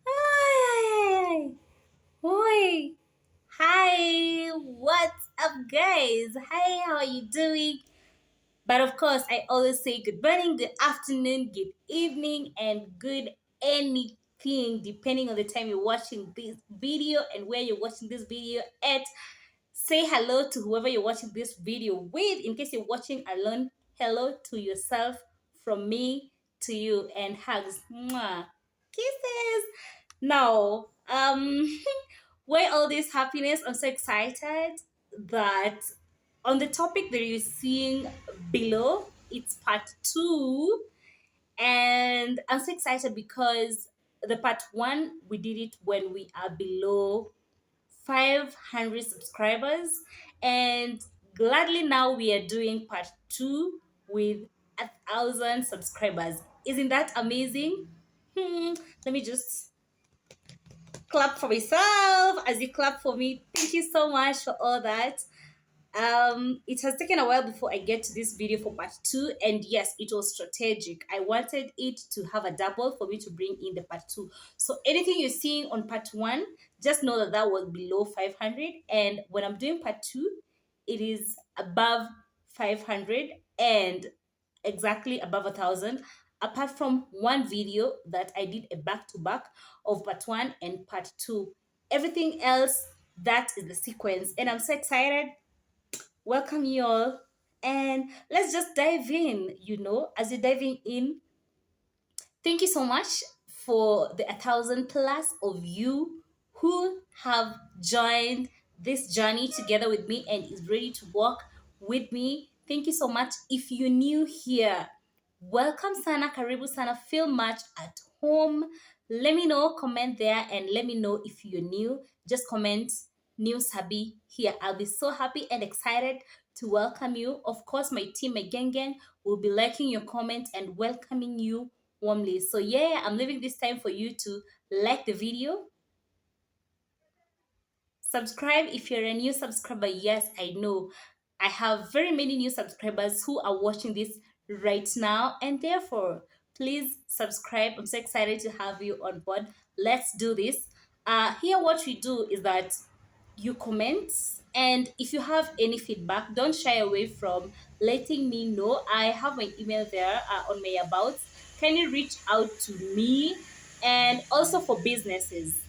Hi. Oi. Hi. What's up, guys? Hi, how are you doing? But of course, I always say good morning, good afternoon, good evening, and good anything depending on the time you're watching this video and where you're watching this video at. Say hello to whoever you're watching this video with. In case you're watching alone, hello to yourself from me to you, and hugs. Mwah. Kisses. Now, why all this happiness? I'm so excited that on the topic that you're seeing below, it's part 2, and I'm so excited because the part 1 we did it when we are below 500 subscribers, and gladly now we are doing part 2 with 1,000 subscribers. Isn't that amazing? Let me just clap for myself as you clap for me. Thank you so much for all that. It has taken a while before I get to this video for part 2, and yes, it was strategic. I wanted it to have a double for me to bring in the part 2. So anything you're seeing on part 1, just know that that was below 500, and when I'm doing part 2, it is above 500 and exactly above 1,000. Apart from one video that I did a back to back of part 1 and part 2, everything else that is the sequence, and I'm so excited. Welcome you all, and let's just dive in. As you're diving in, thank you so much for the 1,000 plus of you who have joined this journey together with me and is ready to walk with me. Thank you so much. If you're new here, welcome sana, karibu sana, feel much at home. Let me know, comment there, and let me know if you're new. Just comment new sabi here. I'll be so happy and excited to welcome you. Of course, my team, my gang, will be liking your comments and welcoming you warmly. So yeah, I'm leaving this time for you to like the video, subscribe if you're a new subscriber. Yes, I know I have very many new subscribers who are watching this right now, and therefore please subscribe. I'm so excited to have you on board. Let's do this. Here what we do is that you comment, and if you have any feedback, don't shy away from letting me know. I have my email there on my about. Can you reach out to me? And also for businesses,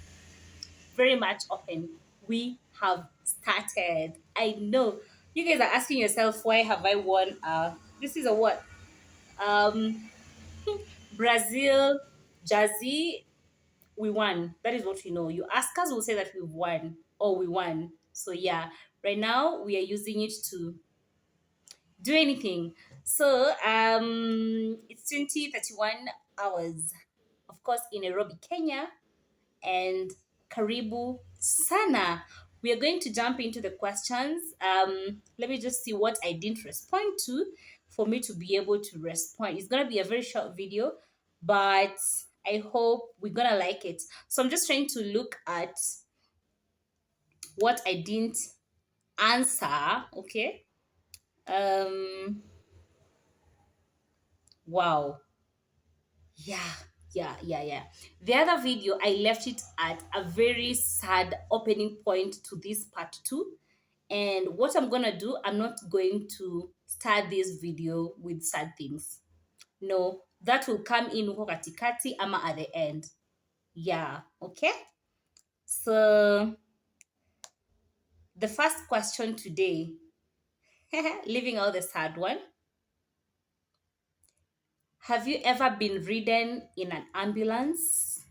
very much open. We have started. I know you guys are asking yourself, why have I won? This is a what? Um, Brazil, Jazzy, we won. That is what we know. You ask us, we'll say that we've won or we won. So yeah, right now we are using it to do anything. So it's 20:31 of course, in Nairobi, Kenya, and karibu sana. We are going to jump into the questions. Let me just see what I didn't respond to for me to be able to respond. It's gonna be a very short video, but I hope we're gonna like it. So I'm just trying to look at what I didn't answer. Okay. Wow. Yeah, yeah. The other video, I left it at a very sad opening point to this part 2. And what I'm gonna do, I'm not going to start this video with sad things. No, that will come in huko katikati ama at the end. Yeah, okay? So the first question today, leaving out the sad one. Have you ever been ridden in an ambulance?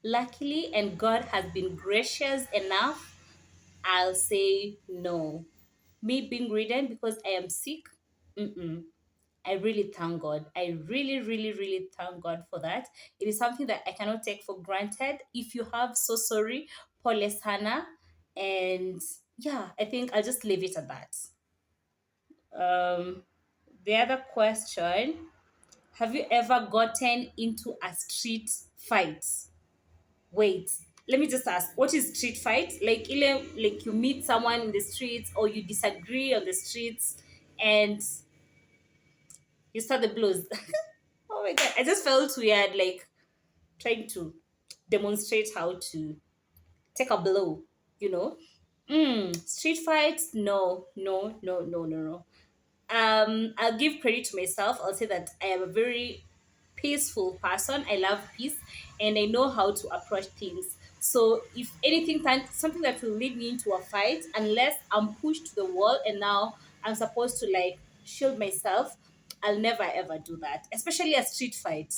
Luckily, and God has been gracious enough, I'll say no. Me being ridden because I am sick, mm-mm. I really thank God. I really thank God for that. It is something that I cannot take for granted. If you have, so sorry, Pole sana. And yeah, I think I'll just leave it at that. Um, the other question, have you ever gotten into a street fight? Wait, let me just ask, what is street fight? Like you meet someone in the streets or you disagree on the streets and you start the blows. Oh my god, I just felt weird, like trying to demonstrate how to take a blow, you know. Street fights, no, no, no, no, no, no. I'll give credit to myself. I'll say that I am a very peaceful person. I love peace, and I know how to approach things. So if anything, something that will lead me into a fight, unless I'm pushed to the wall and now I'm supposed to like shield myself, I'll never ever do that. Especially a street fight.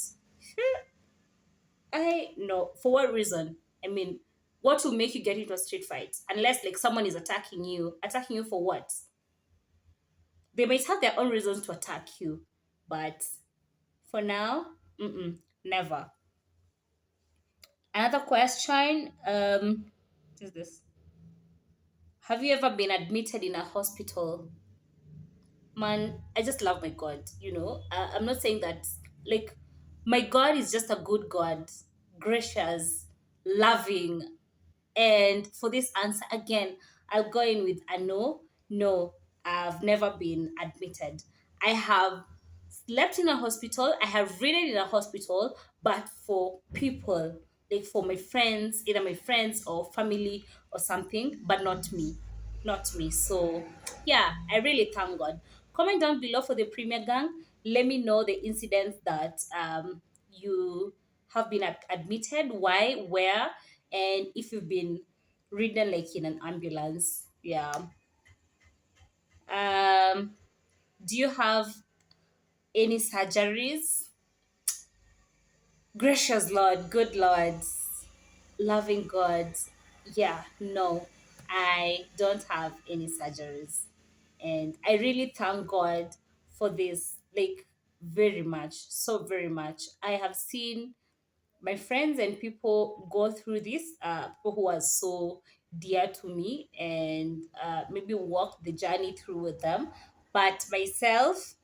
I no. For what reason? I mean, what will make you get into a street fight? Unless like someone is attacking you for what? They might have their own reasons to attack you, but for now, never. Another question. Is this? Have you ever been admitted in a hospital? Man, I just love my God. I'm not saying that like my God is just a good God, gracious, loving. And for this answer, again, I'll go in with a no. No, I've never been admitted. I have slept in a hospital, I have ridden in a hospital, but for people, like for my friends, either my friends or family or something, but not me. Not me. So, yeah, I really thank God. Comment down below for the Premier Gang. Let me know the incidents that you have been admitted, why, where, and if you've been ridden like in an ambulance. Yeah. um do you have any surgeries? Gracious Lord, good Lord, loving God. Yeah, no, I don't have any surgeries, and I really thank God for this, like, very much, so very much. I have seen my friends and people go through this, people who are so dear to me, and maybe walk the journey through with them. But myself,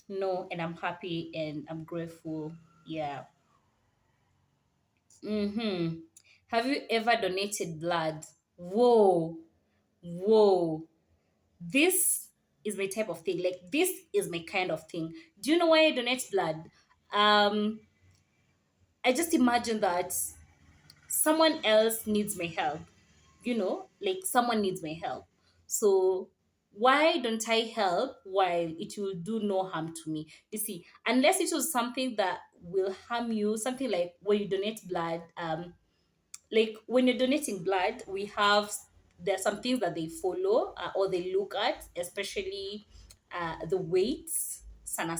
no, and I'm happy and I'm grateful. Yeah. Mm-hmm. Have you ever donated blood? Whoa, whoa. This is my type of thing. Like, this is my kind of thing. Do you know why I donate blood? Um, I just imagine that someone else needs my help, like someone needs my help. So why don't I help while it will do no harm to me? You see, unless it was something that will harm you, something like when you donate blood, like when you're donating blood, we have there are some things that they follow, or they look at, especially the weight, sana,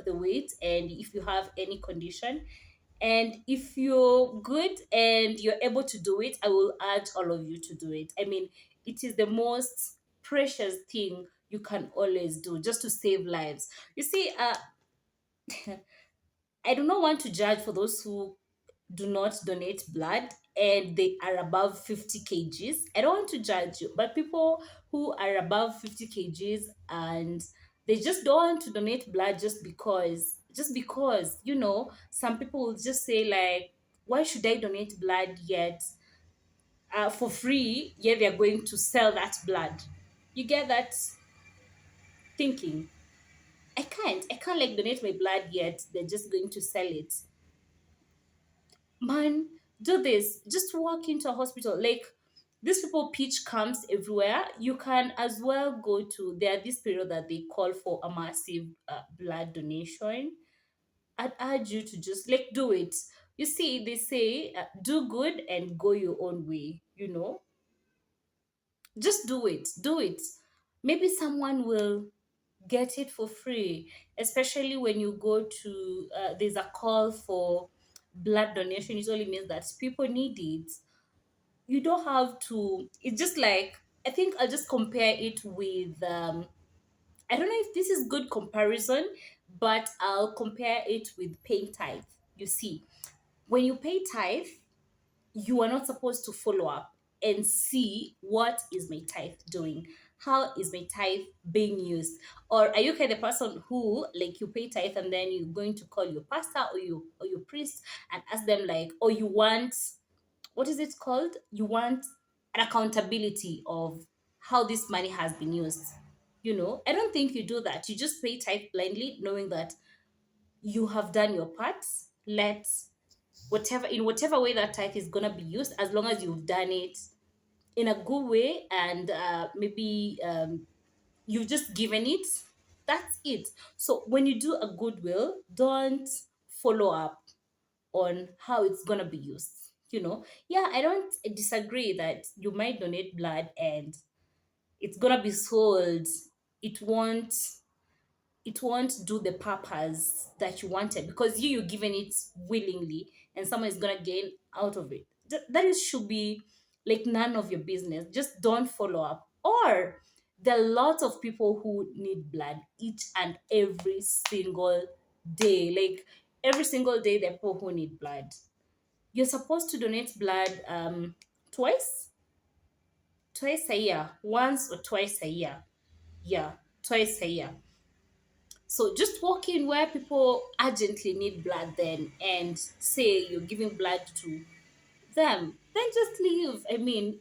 the weight, and if you have any condition. And if you're good and you're able to do it, I will urge all of you to do it. I mean, it is the most precious thing you can always do, just to save lives. You see, I do not want to judge for those who do not donate blood and they are above 50 kgs. I don't want to judge you, but people who are above 50 kgs and they just don't want to donate blood just because, some people will just say, like, why should I donate blood yet for free, yet they're going to sell that blood? You get that thinking? I can't like donate my blood yet they're just going to sell it. Man, do this. Just walk into a hospital. Like, these people pitch camps everywhere. You can as well go to, there this period that they call for a massive blood donation. I'd urge you to just like do it. You see, they say do good and go your own way. Just do it. Do it. Maybe someone will get it for free, especially when you go to, there's a call for blood donation. It only means that people need it. You don't have to, it's just like, I think I'll just compare it with, I don't know if this is good comparison, but I'll compare it with paying tithe. You see, when you pay tithe, you are not supposed to follow up and see what is my tithe doing, how is my tithe being used. Or are you kind of person who, like, you pay tithe and then you're going to call your pastor or your priest and ask them, like, or you want, what is it called, you want an accountability of how this money has been used? I don't think you do that. You just pay tithe blindly knowing that you have done your part. Let whatever way that tithe is gonna be used, as long as you've done it in a good way, and maybe you've just given it, that's it. So when you do a goodwill, don't follow up on how it's gonna be used. Yeah, I don't disagree that you might donate blood and it's gonna be sold. It won't it won't do the purpose that you wanted, because you're giving it willingly and someone is gonna gain out of it. That is should be like none of your business. Just don't follow up. Or there are lots of people who need blood each and every single day. Like every single day there are people who need blood. You're supposed to donate blood twice twice a year, once or twice a year. Yeah, twice a year. So just walk in where people urgently need blood then and say you're giving blood to them. Then just leave. I mean,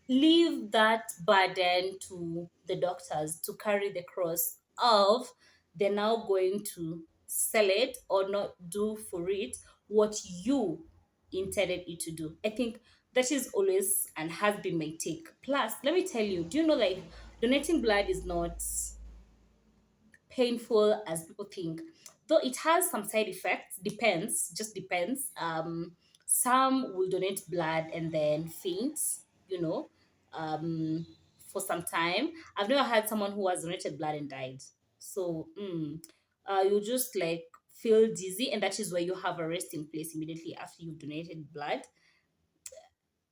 leave that burden to the doctors to carry the cross of they're now going to sell it or not do for it what you intended it to do. I think that is always and has been my take. Plus, let me tell you, do you know, like, donating blood is not painful as people think. Though it has some side effects, depends, just depends. Some will donate blood and then faint, you know, um, for some time. I've never had someone who has donated blood and died. So, you just like feel dizzy, and that is where you have a resting place immediately after you've donated blood,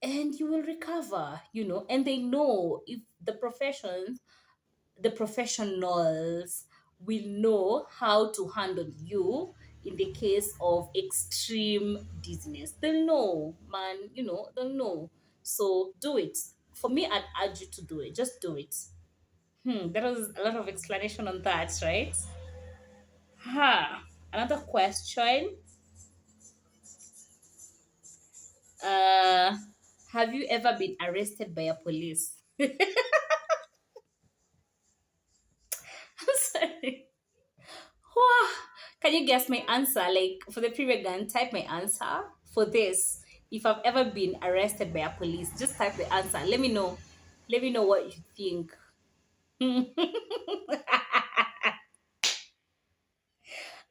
and you will recover, and they know if the professionals will know how to handle you in the case of extreme dizziness. They'll know, man, they'll know. So do it. For me, I'd urge you to do it. Just do it. There was a lot of explanation on that, right? Another question. Uh, have you ever been arrested by a police? I'm sorry. Wah! Can you guess my answer? Like for the previous gun, type my answer for this. If I've ever been arrested by a police, just type the answer. Let me know. Let me know what you think.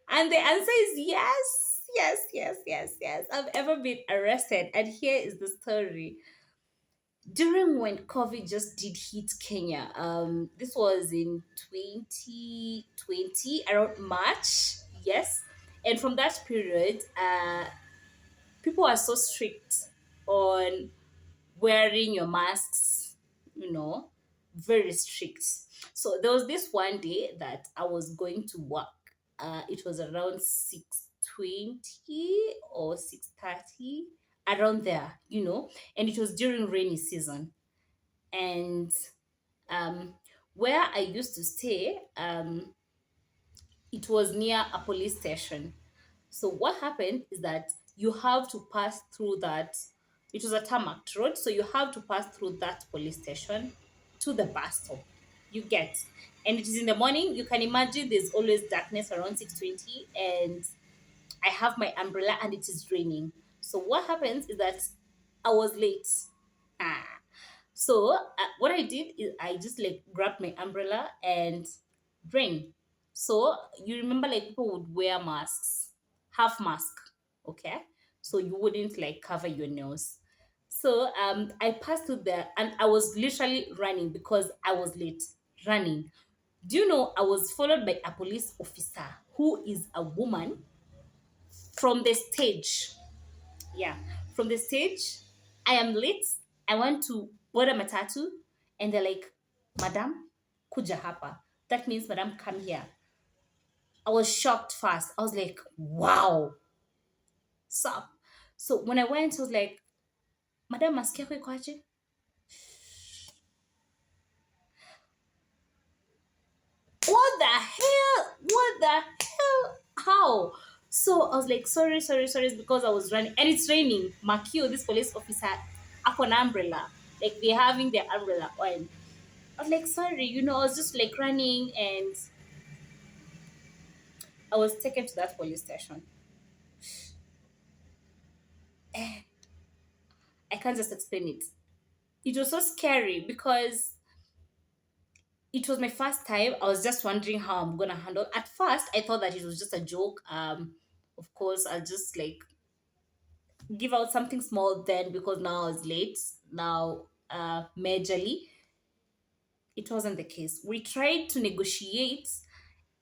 And the answer is yes. Yes, yes, yes, yes. I've ever been arrested. And here is the story. During when COVID just did hit Kenya, this was in 2020, around March, yes. And from that period, people are so strict on wearing your masks, you know, very strict. So there was this one day that I was going to work. It was around 6:20 or 6:30, around there, and it was during rainy season. And um, where I used to stay, it was near a police station. So what happened is that you have to pass through that. It was a tarmac road, so you have to pass through that police station to the bus stop. You get, and it is in the morning. You can imagine there's always darkness around 6:20, and I have my umbrella, and it is raining. So what happens is that I was late. Ah, so what I did is I just like grabbed my umbrella and ran. So you remember, like, people would wear masks, half mask, okay? So you wouldn't like cover your nose. So I passed through there and I was literally running because I was late. Running. Do you know I was followed by a police officer who is a woman from the stage? Yeah, from the stage. I am late. I want to board a matatu, and they're like, "Madam, kuja hapa." That means, "Madam, come here." I was shocked fast. I was like, "Wow." So, so when I went, I was like, "Madam, mask yako iko aje?" What the hell? What the hell? How? So I was like, "Sorry, sorry, sorry." It's because I was running and it's raining. Makio, this police officer, up an umbrella. Like they're having their umbrella on. I was like, "Sorry," I was just like running, and I was taken to that police station. Eh, I can't just explain it. It was so scary because it was my first time. I was just wondering how I'm gonna handle. At first, I thought that it was just a joke. Of course, I'll just like give out something small then because now I was late. Now, majorly, it wasn't the case. We tried to negotiate,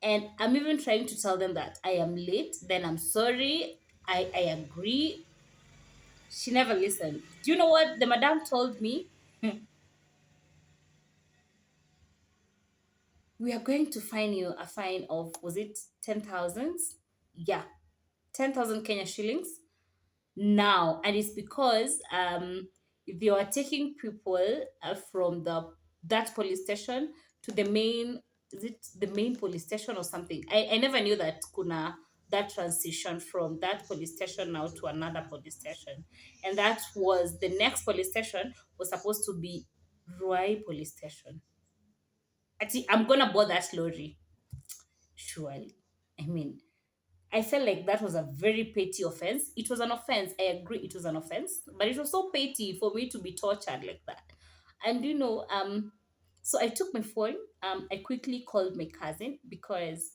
and I'm even trying to tell them that I am late. Then I'm sorry. I agree. She never listened. Do you know what the madam told me? We are going to fine you a fine of, was it 10,000? Yeah, 10,000 Kenya shillings now. And it's because they are taking people from that police station to the main, is it the main police station or something? I never knew that kuna that transition from that police station now to another police station. And that was the next police station was supposed to be Ruai police station. Actually, I'm gonna board that lorry, surely. I mean, I felt like that was a very petty offense. It was an offense. I agree, it was an offense, but it was so petty for me to be tortured like that. And so I took my phone. I quickly called my cousin because,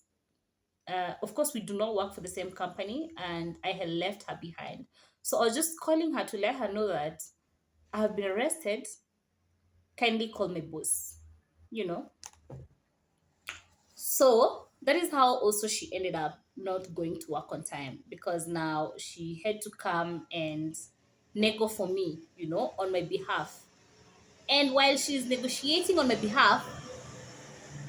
of course, we do not work for the same company, and I had left her behind. So I was just calling her to let her know that I have been arrested. Kindly call my boss. You know. So that is how also she ended up not going to work on time because now she had to come and nego for me, on my behalf. And while she's negotiating on my behalf,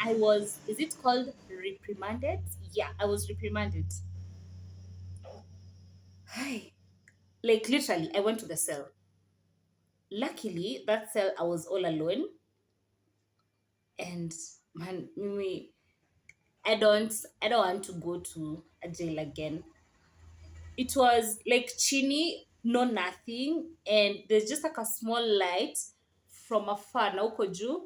I was, is it called reprimanded? Yeah, I was reprimanded. Hi. Like literally, I went to the cell. Luckily, that cell I was all alone. And man, Mimi, I don't want to go to a jail again. It was like chini, no nothing, and there's just like a small light from afar na uko juu,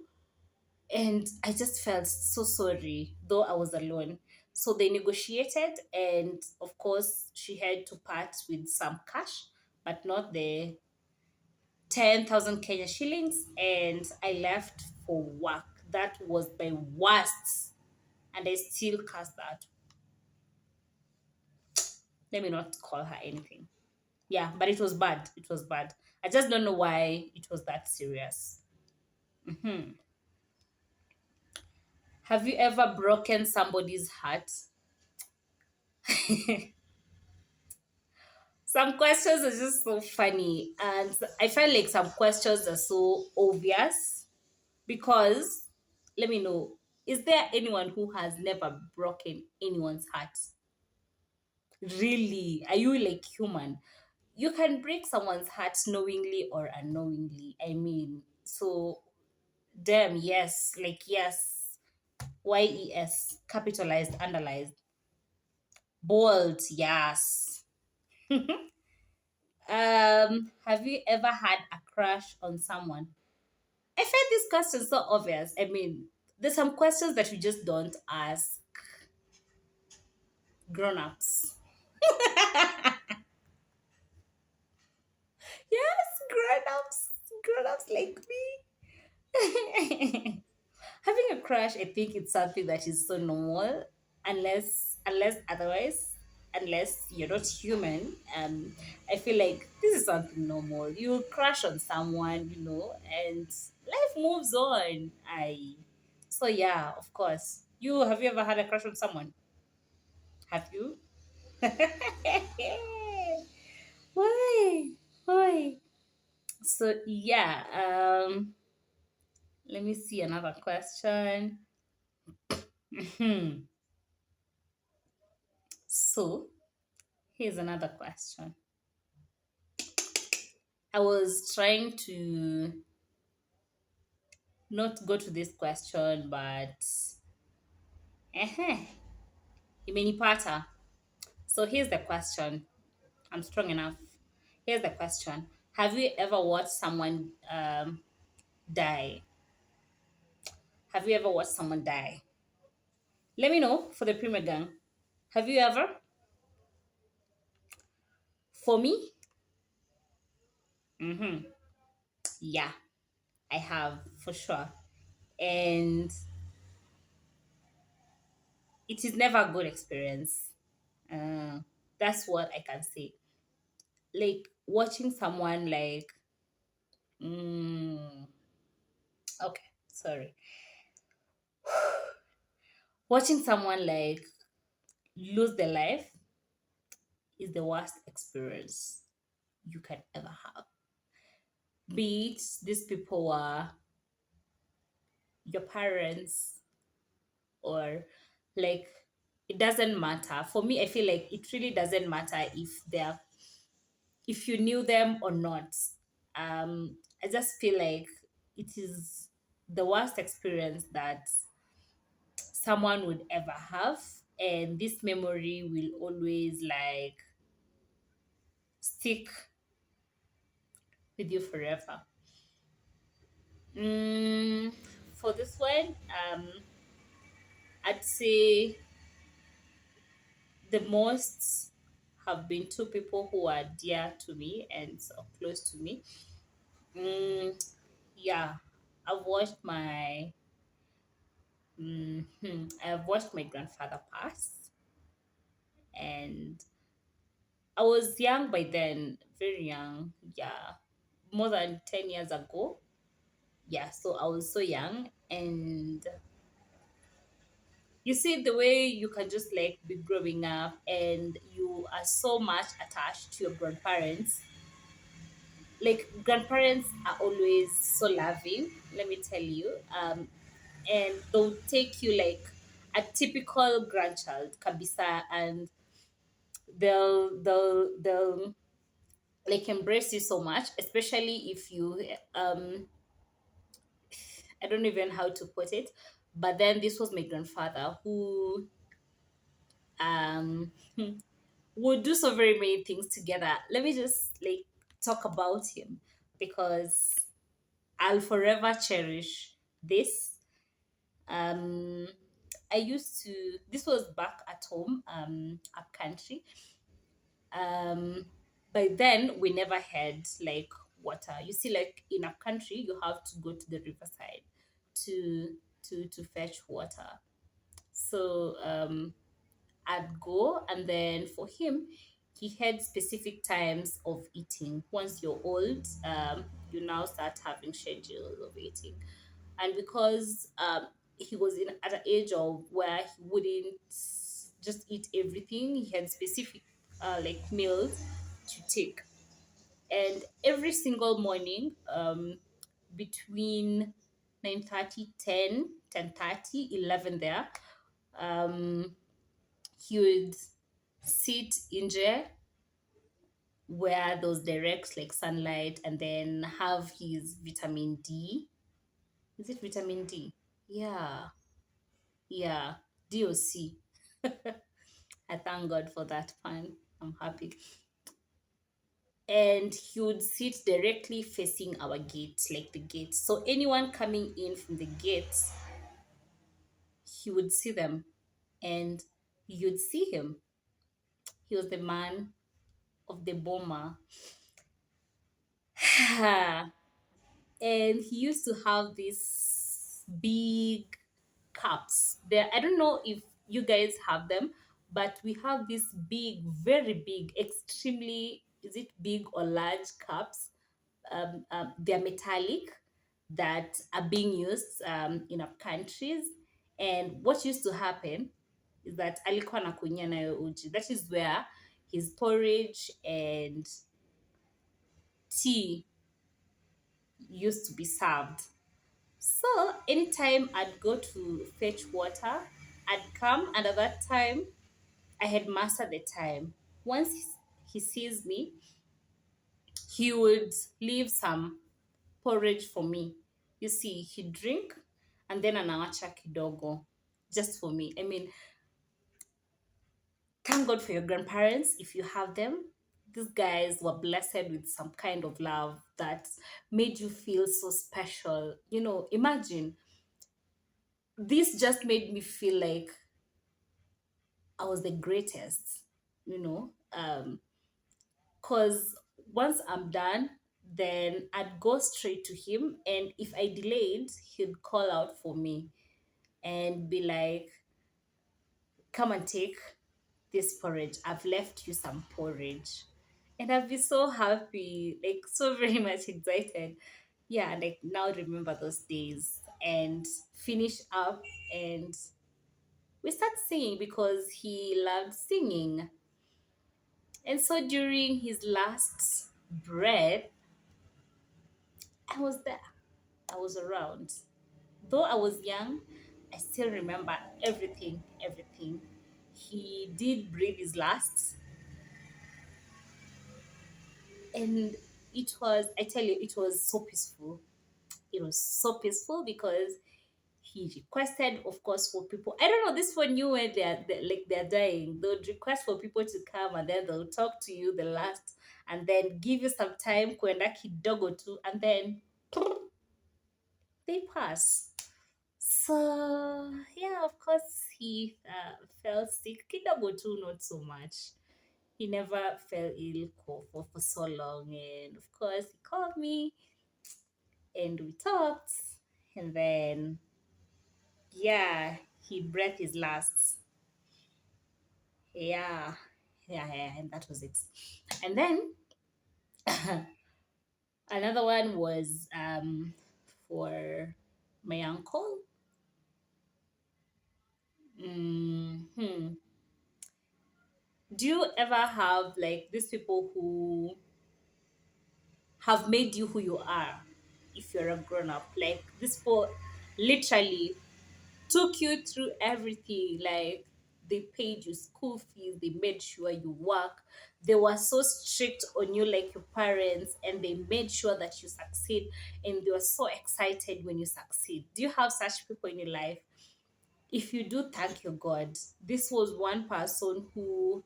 and I just felt so sorry, though I was alone. So they negotiated, and of course, she had to part with some cash, but not the 10,000 Kenya shillings, and I left for work. That was my worst, and I still cast that. Let me not call her anything. Yeah, but it was bad. It was bad. I just don't know why it was that serious. Mhm. Have you ever broken somebody's heart? Some questions are just so funny, and I felt like some questions are so obvious because let me know, is there anyone who has never broken anyone's heart? Really? Are you like human? You can break someone's heart knowingly or unknowingly. I mean, so damn, yes, like yes. YES, capitalized, underlined, bold, yes. Have you ever had a crush on someone? I find this question so obvious. I mean, there's some questions that you just don't ask grown-ups. Yes, grown-ups, grown-ups like me. Having a crush, I think it's something that is so normal, unless otherwise, unless you're not human. I feel like this is something normal. You crush on someone, and life moves on. I So yeah, of course. Have you ever had a crush on someone? Have you? Why? Why? So yeah, let me see another question. So here's another question. I was trying to not go to this question, but imenipata. So here's the question. I'm strong enough. Here's the question. Have you ever watched someone die? Have you ever watched someone die? Let me know for the Premier Gang. Have you ever? For me, mm-hmm. Yeah, I have for sure. And it is never a good experience. Uh, that's what I can say. Like watching someone like, mm, okay, sorry. Watching someone like lose their life is the worst experience you can ever have. Be it these people were your parents or like it doesn't matter. For me, I feel like it really doesn't matter if you knew them or not. I just feel like it is the worst experience that someone would ever have, and this memory will always like stick with you forever. Mm, for this one, I'd say the most have been two people who are dear to me and so close to me. Mm, yeah, I've watched my I've watched my grandfather pass, and I was young by then, very young. Yeah, more than 10 years ago. Yeah, so I was so young, and you see the way you can just like be growing up and you are so much attached to your grandparents. Like grandparents are always so loving, let me tell you. And they'll take you like a typical grandchild kabisa, and they'll like embrace you so much, especially if you I don't even how to put it. But then this was my grandfather who um would do so very many things together. Let me just like talk about him because I'll forever cherish this. Um, I used to. This was back at home, up country. Um, by then we never had like water. You see, like in a country, you have to go to the riverside to to fetch water. So I'd go, and then for him, he had specific times of eating. Once you're old, you now start having schedules of eating, and because he was in at an age of where he wouldn't just eat everything, he had specific like meals to take, and every single morning, between 9:30, 10:30, 11 there, um, he would sit in there where those direct like sunlight, and then have his vitamin D. Is it vitamin D? Yeah, yeah, DOC. I thank God for that pun. I'm happy. And he would sit directly facing our gate, like the gate. So anyone coming in from the gates, he would see them, and you'd see him. He was the man of the bomber. And he used to have these big cups there. I don't know if you guys have them, but we have these big, very big, extremely, is it big or large cups? They're metallic, that are being used in our countries. And what used to happen is that alikuwa anakunywa nayo uji. That is where his porridge and tea used to be served. So anytime I'd go to fetch water, I'd come, and at that time I had mastered the time. Once he sees me, he would leave some porridge for me. You see, he'd drink and then anawacha kidogo just for me. I mean, thank God for your grandparents if you have them. These guys were blessed with some kind of love that made you feel so special. You know, imagine this just made me feel like I was the greatest, you know. Cause once I'm done, then I'd go straight to him, and if I delayed, he'd call out for me and be like, "Come and take this porridge. I've left you some porridge." And I'd be so happy, like so very much excited. Yeah, and like now remember those days and finish up, and we start singing because he loved singing. And so during his last breath, I was there. I was around. Though I was young, I still remember everything, everything. He did breathe his last, and it was, I tell you, it was so peaceful. It was so peaceful because he requested, of course, for people. I don't know, this one you when they're dying, they would request for people to come, and then they'll talk to you the last, and then give you some time, kwenda kidogo too, and then they pass. So yeah, of course he fell sick. Kidogo too, not so much. He never fell ill for so long, and of course he called me and we talked, and then yeah, he breathed his last. Yeah, yeah, and that was it. And then another one was for my uncle. Hmm. Do you ever have like these people who have made you who you are if you're a grown up? Like these people literally took you through everything. Like they paid you school fees, they made sure you work. They were so strict on you, like your parents, and they made sure that you succeed. And they were so excited when you succeed. Do you have such people in your life? If you do, thank your God. This was one person who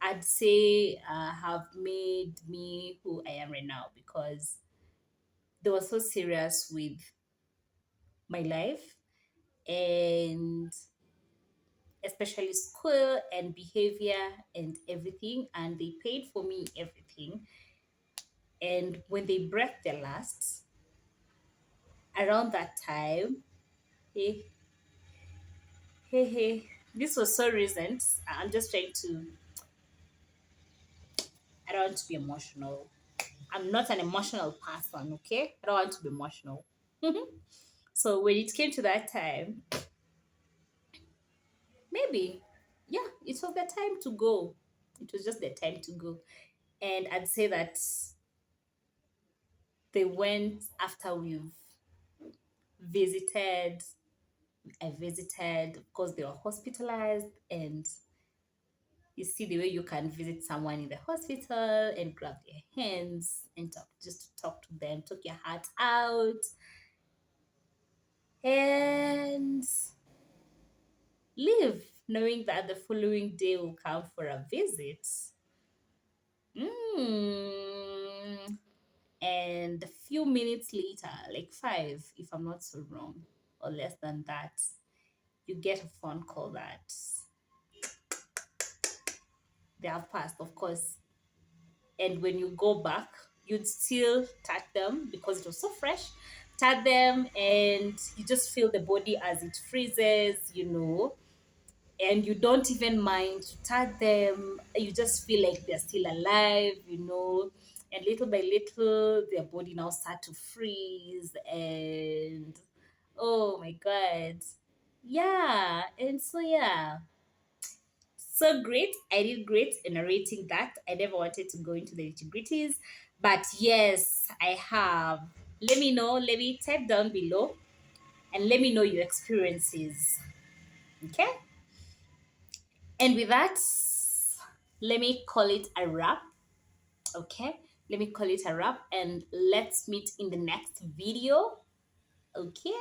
I'd say have made me who I am right now because they were so serious with my life, and especially school and behavior and everything, and they paid for me everything. And when they breathed their last around that time, hey, hey, this was so recent. I'm just trying to, I don't want to be emotional. I'm not an emotional person, okay? I don't want to be emotional. So when it came to that time, maybe, yeah, it was the time to go. It was just the time to go. And I'd say that they went after we've visited. I visited because they were hospitalized, and you see the way you can visit someone in the hospital and grab their hands and talk, just to talk to them, talk your heart out, and leave, knowing that the following day will come for a visit. Mm. And a few minutes later, like five, if I'm not so wrong, or less than that, you get a phone call that they have passed, of course. And when you go back, you'd still touch them because it was so fresh. Touch them, and you just feel the body as it freezes, and you don't even mind to touch them. You just feel like they're still alive, and little by little, their body now start to freeze, and oh my God. Yeah, and so yeah. So great. I did great in narrating that. I never wanted to go into the nitty-gritties, but yes, I have. Let me know. Let me type down below and let me know your experiences. Okay? And with that, let me call it a wrap. Okay? Let me call it a wrap, and let's meet in the next video. Okay?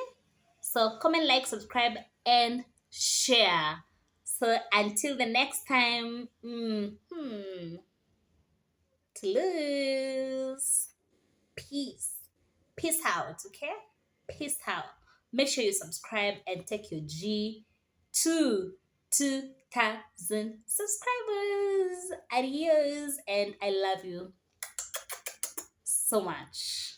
So comment, like, subscribe, and share. So until the next time, Toulouse. Peace. Peace out, okay? Peace out. Make sure you subscribe and take your G 2 2 1,000 subscribers. Adios, and I love you so much.